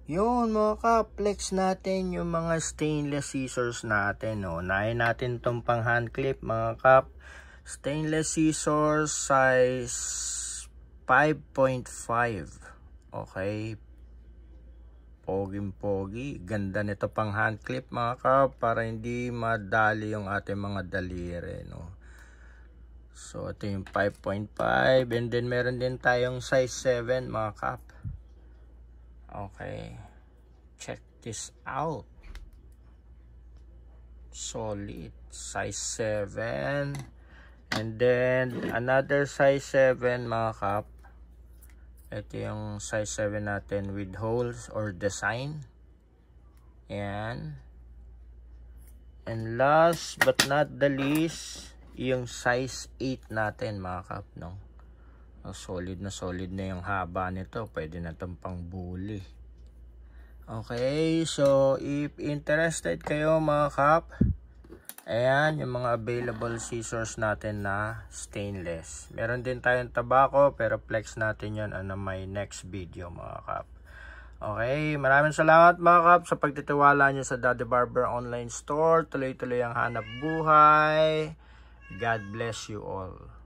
Yun mga kap, flex natin yung mga stainless scissors natin. Unahin natin itong pang hand clip mga kap. Stainless scissors size 5.5. Okay. Poging-pogi. Ganda nito pang hand clip mga kap, para hindi madali yung ating mga daliri. So ito yung 5.5. And then meron din tayong size 7 mga kap. Okay, check this out. Solid, size 7. And then another size 7 mga kap. Ito yung size 7 natin with holes or design. Ayan. And last but not the least, yung size 8 natin mga kap, no? Solid na yung haba nito. Pwede na itong pang bully. Okay, so if interested kayo mga kap, ayan yung mga available scissors natin na stainless. Meron din tayong tabako, pero flex natin yun on my next video mga kap. Okay, maraming salamat mga kap sa pagtitiwala nyo sa Daddy Barber Online Store. Tuloy-tuloy ang hanap buhay. God bless you all.